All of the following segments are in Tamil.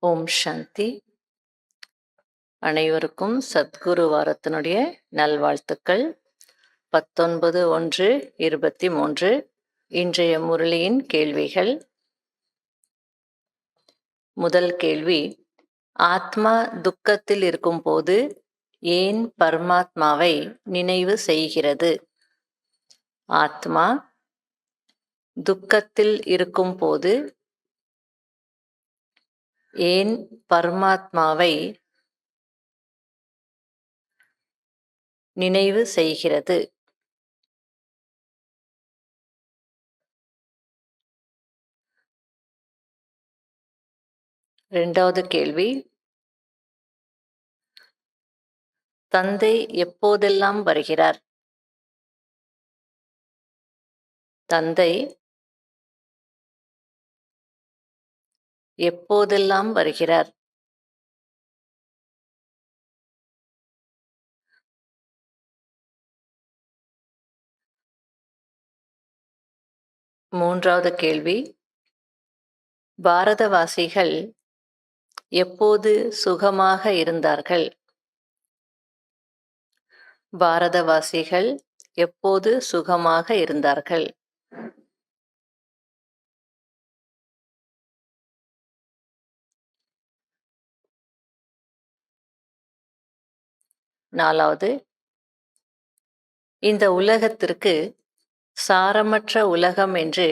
ஓம் சாந்தி. அனைவருக்கும் சத்குரு வாரத்தினுடைய நல்வாழ்த்துக்கள். 19/1/23 இன்றைய முரளியின் கேள்விகள். முதல் கேள்வி, ஆத்மா துக்கத்தில் இருக்கும்போது ஏன் பரமாத்மாவை நினைவு செய்கிறது? ஆத்மா துக்கத்தில் இருக்கும்போது ஏன் பரமாத்மாவை நினைவு செய்கிறது? இரண்டாவது கேள்வி, தந்தை எப்போதெல்லாம் வருகிறார்? தந்தை எப்போதெல்லாம் வருகிறார்? மூன்றாவது கேள்வி, பாரதவாசிகள் எப்போது சுகமாக இருந்தார்கள்? பாரதவாசிகள் எப்போது சுகமாக இருந்தார்கள்? நாலாவது, இந்த உலகத்திற்கு சாரமற்ற உலகம் என்று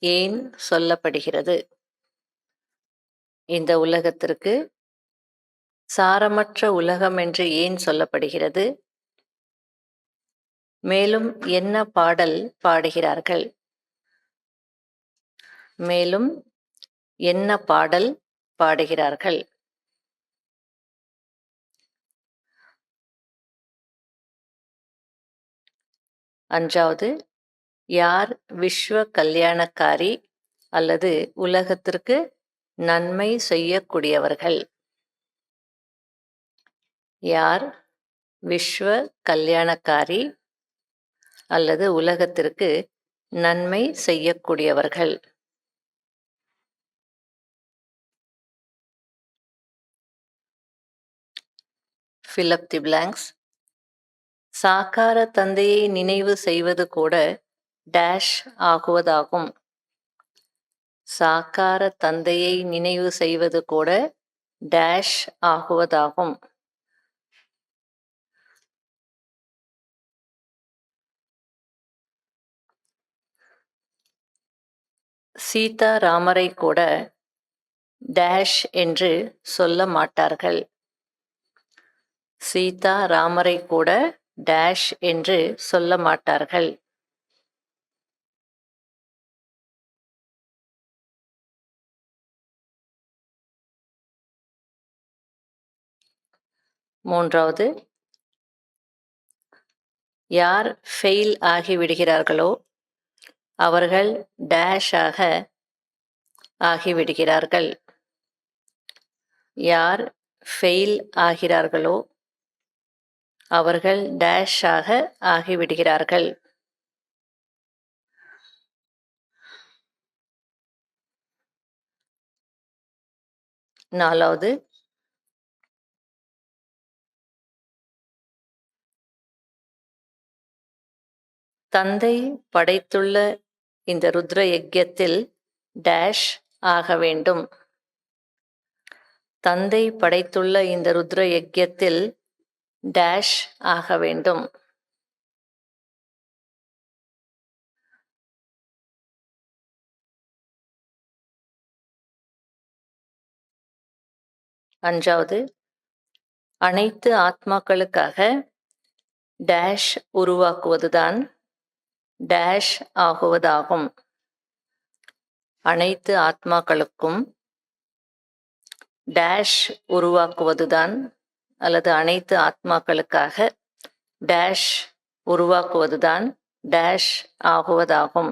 ஏன் சொல்லப்படுகிறது? இந்த உலகத்திற்கு சாரமற்ற உலகம் என்று ஏன் சொல்லப்படுகிறது? மேலும் என்ன பாடல் பாடுகிறார்கள்? மேலும் என்ன பாடல் பாடுகிறார்கள்? அஞ்சாவது, யார் விஸ்வ கல்யாணக்காரி அல்லது உலகத்திற்கு நன்மை செய்யக்கூடியவர்கள்? யார் விஸ்வ கல்யாணக்காரி அல்லது உலகத்திற்கு நன்மை செய்யக்கூடியவர்கள்? Fill up the blanks. சாக்கார தந்தையை நினைவு செய்வது கூட டேஷ் ஆகுவதாகும். சாக்கார தந்தையை நினைவு செய்வது கூட டேஷ் ஆகுவதாகும். சீதா ராமரை கூட டேஷ் என்று சொல்ல மாட்டார்கள். சீதா ராமரை கூட டேஷ் என்று சொல்ல மாட்டார்கள். மூன்றாவது, யார் ஃபெயில் ஆகிவிடுகிறார்களோ அவர்கள் டேஷ் ஆக ஆகிவிடுகிறார்கள். யார் ஃபெயில் ஆகிறார்களோ அவர்கள் டேஷ் ஆக ஆகிவிடுகிறார்கள். நாலாவது, தந்தை படைத்துள்ள இந்த ருத்ர யக்ஞத்தில் டேஷ் ஆக வேண்டும். தந்தை படைத்துள்ள இந்த ருத்ர யக்ஞத்தில் டேஷ் ஆக வேண்டும். அஞ்சாவது, அனைத்து ஆத்மாக்களுக்காக டேஷ் உருவாக்குவதுதான் டேஷ் ஆகுவதாகும். அனைத்து ஆத்மாக்களுக்கும் டேஷ் உருவாக்குவதுதான் அல்லது அனைத்து ஆத்மாக்களுக்காக டேஷ் உருவாக்குவதுதான் டேஷ் ஆகுவதாகும்.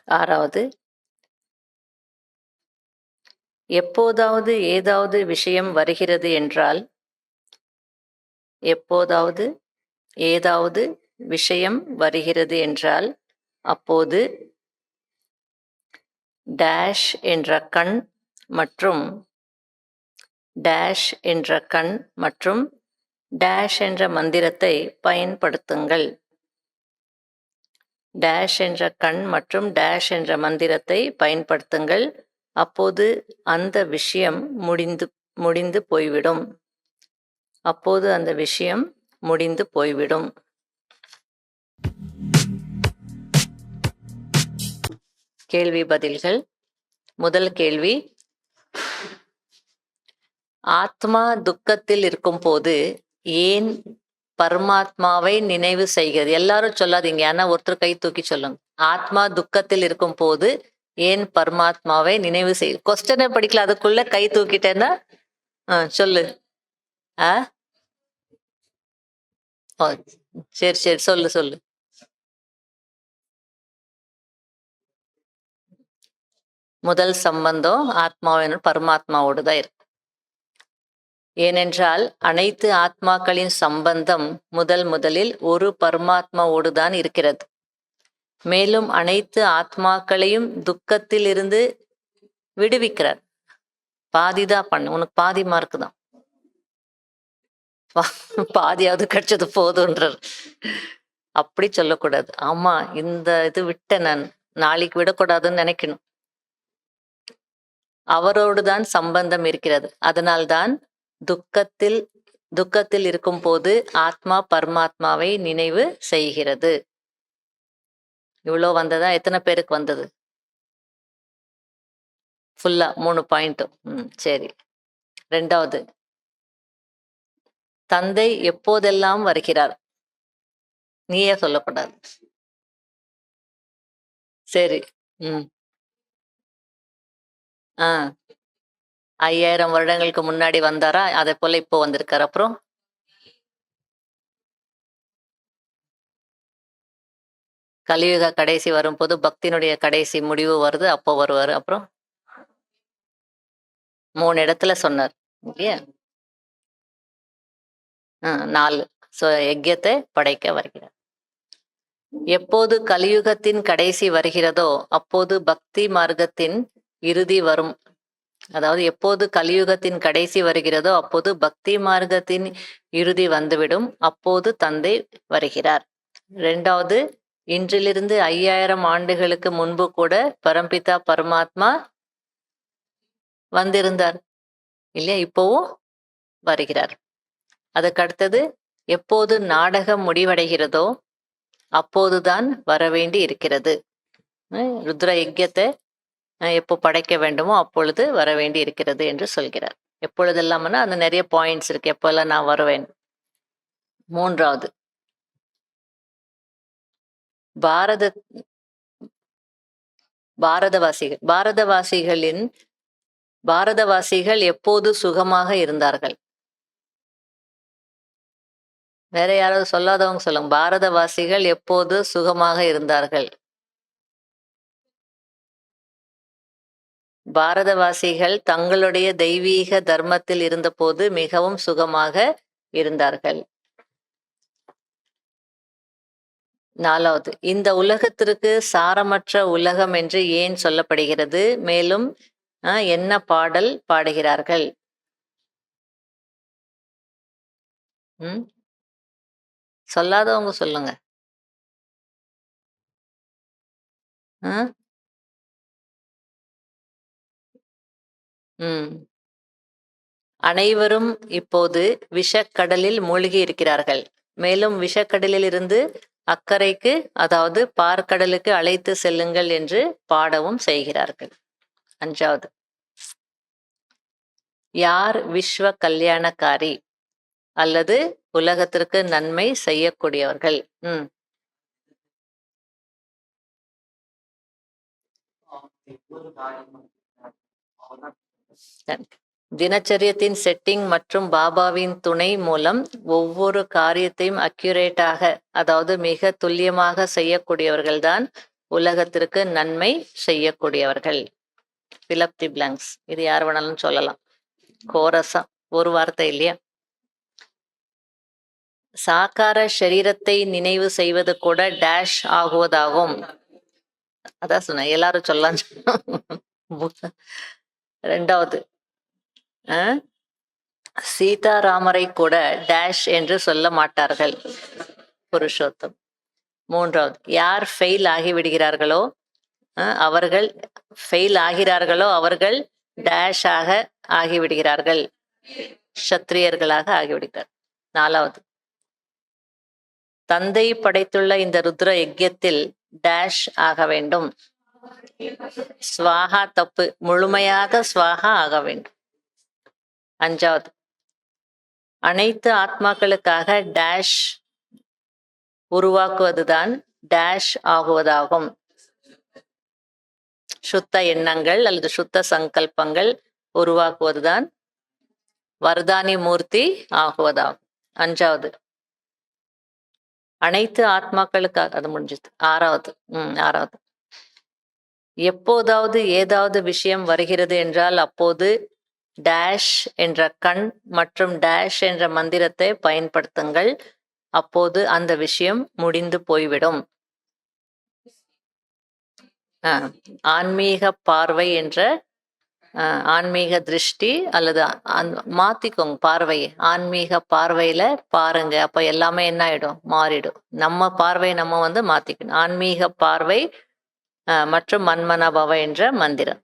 ஆறாவது, எப்போதாவது ஏதாவது விஷயம் வருகிறது என்றால் எப்போதாவது ஏதாவது விஷயம் வருகிறது என்றால் அப்போது டேஷ் என்ற கண் மற்றும் டேஷ் என்ற கண் மற்றும் டேஷ் என்ற மந்திரத்தை பயன்படுத்துங்கள். டேஷ் என்ற கண் மற்றும் டேஷ் என்ற மந்திரத்தை பயன்படுத்துங்கள். அப்போது அந்த விஷயம் முடிந்து போய்விடும். அப்போது அந்த விஷயம் முடிந்து போய்விடும். கேள்வி பதில்கள். முதல் கேள்வி, ஆத்மா துக்கத்தில் இருக்கும் போது ஏன் பரமாத்மாவை நினைவு செய்கிறது? எல்லாரும் சொல்லாதீங்க, ஆனா ஒருத்தர் கை தூக்கி சொல்லுங்க. ஆத்மா துக்கத்தில் இருக்கும் போது ஏன் பரமாத்மாவை நினைவு செய். கொஸ்டனை படிக்கல, அதுக்குள்ள கை தூக்கிட்டேன்னா சொல்லு. சரி சரி, சொல்லு சொல்லு. முதல் சம்பந்தம் ஆத்மாவின் பரமாத்மாவோடு தான் இருக்கு. ஏனென்றால் அனைத்து ஆத்மாக்களின் சம்பந்தம் முதலில் ஒரு பரமாத்மாவோடு தான் இருக்கிறது. மேலும் அனைத்து ஆத்மாக்களையும் துக்கத்தில் இருந்து விடுவிக்கிறார். பாதிதான் பண்ணு, உனக்கு பாதி மார்க்கு தான், பாதியாவது கிடைச்சது போதுன்றார். அப்படி சொல்லக்கூடாது. ஆமா, இந்த இது விட்ட நான் நாளைக்கு விடக்கூடாதுன்னு நினைக்கணும். அவரோடு தான் சம்பந்தம் இருக்கிறது. அதனால்தான் துக்கத்தில் இருக்கும் போது ஆத்மா பரமாத்மாவை நினைவு செய்கிறது. இவ்வளோ வந்ததா? எத்தனை பேருக்கு வந்தது? ஃபுல்லா 3 பாயிண்ட். சரி. ரெண்டாவது, தந்தை எப்போதெல்லாம் வருகிறார்? நீயே சொல்லக்கூடாது. சரி. 5000 வருடங்களுக்கு முன்னாடி வந்தாரா? அதே போல இப்போ வந்திருக்காரு. அப்புறம் கலியுக கடைசி வரும்போது பக்தியினுடைய கடைசி முடிவு வருது, அப்போ வருவாரு. அப்புறம் 3 இடத்துல சொன்னார் இல்லையா? 4. யஜ்யத்தை படைக்க வருகிறார். எப்போது கலியுகத்தின் கடைசி வருகிறதோ அப்போது பக்தி மார்க்கத்தின் இறுதி வரும். அதாவது எப்போது கலியுகத்தின் கடைசி வருகிறதோ அப்போது பக்தி மார்க்கத்தின் இறுதி வந்துவிடும். அப்போது தந்தை வருகிறார். ரெண்டாவது, இன்றிலிருந்து 5000 ஆண்டுகளுக்கு முன்பு கூட பரம்பிதா பரமாத்மா வந்திருந்தார் இல்லையா? இப்போவும் வருகிறார். அதுக்கு அடுத்தது, எப்போது நாடகம் முடிவடைகிறதோ அப்போதுதான் வரவேண்டி இருக்கிறது. ருத்ர யஜ்யத்தை எப்போ படைக்க வேண்டுமோ அப்பொழுது வரவேண்டி இருக்கிறது என்று சொல்கிறார். எப்பொழுதெல்லாம்னா அந்த நிறைய பாயிண்ட்ஸ் இருக்கு, எப்பெல்லாம் நான் வருவேன். மூன்றாவது, பாரதவாசிகள் எப்போது சுகமாக இருந்தார்கள்? வேற யாராவது சொல்லாதவங்க சொல்லுங்க. பாரதவாசிகள் எப்போது சுகமாக இருந்தார்கள்? பாரதவாசிகள் தங்களுடைய தெய்வீக தர்மத்தில் இருந்தபோது மிகவும் சுகமாக இருந்தார்கள். நாலாவது, இந்த உலகத்திற்கு சாரமற்ற உலகம் என்று ஏன் சொல்லப்படுகிறது? மேலும் என்ன பாடல் பாடுகிறார்கள்? சொல்லாதவங்க சொல்லுங்க. அனைவரும் இப்போது விஷக்கடலில் மூழ்கி இருக்கிறார்கள். மேலும் விஷக்கடலில் இருந்து அக்கறைக்கு, அதாவது பார்க்கடலுக்கு அழைத்து செல்லுங்கள் என்று பாடவும் செய்கிறார்கள். அஞ்சாவது, யார் விஸ்வ கல்யாணக்காரி அல்லது உலகத்திற்கு நன்மை செய்யக்கூடியவர்கள்? தினச்சரியத்தின் செட்டிங் மற்றும் பாபாவின் துணை மூலம் ஒவ்வொரு காரியத்தையும் அக்யூரேட்டாக, அதாவது மிக துல்லியமாக செய்யக்கூடியவர்கள் தான் உலகத்திற்கு நன்மை செய்யக்கூடியவர்கள். fill up the blanks. இது யார் வேணாலும் சொல்லலாம், கோரஸா, ஒரு வார்த்தை இல்லையா? சாக்கார சரீரத்தை நினைவு செய்வது கூட டேஷ் ஆகுவதாகும். அதான் சொன்னேன், எல்லாரும் சொல்லலாம். ரெண்டாவது, சீதாராமரை கூட டேஷ் என்று சொல்ல மாட்டார்கள், புருஷோத்தம். மூன்றாவது, யார் ஃபெயில் ஆகிவிடுகிறார்களோ அவர்கள் டேஷ் ஆக ஆகிவிடுகிறார்கள், க்ஷத்ரியர்களாக ஆகிவிடுகிறார். நாலாவது, தந்தை படைத்துள்ள இந்த ருத்ர யஜ்யத்தில் டேஷ் ஆக வேண்டும். ஸ்வாகா தப்பு, முழுமையாக ஸ்வாகா ஆக வேண்டும். அஞ்சாவது, அனைத்து ஆத்மாக்களுக்காக டேஷ் உருவாக்குவதுதான் டேஷ் ஆகுவதாகும். சுத்த எண்ணங்கள் அல்லது சுத்த சங்கல்பங்கள் உருவாக்குவதுதான் வர்தானி மூர்த்தி ஆகுவதாகும். அஞ்சாவது, அனைத்து ஆத்மாக்களுக்காக, அது முடிஞ்சது. ஆறாவது, எப்போதாவது ஏதாவது விஷயம் வருகிறது என்றால் அப்போது டேஷ் என்ற கண் மற்றும் டேஷ் என்ற மந்திரத்தை பயன்படுத்துங்கள். அப்போது அந்த விஷயம் முடிந்து போய்விடும். ஆன்மீக பார்வை என்ற ஆன்மீக திருஷ்டி அல்லது மாத்திக்கோங்க பார்வையை. ஆன்மீக பார்வையில பாருங்க, அப்ப எல்லாமே என்ன ஆயிடும், மாறிடும். நம்ம பார்வை நம்ம மாத்திக்கணும். ஆன்மீக பார்வை மற்றும் மன்மனபவ என்ற மந்திரம்.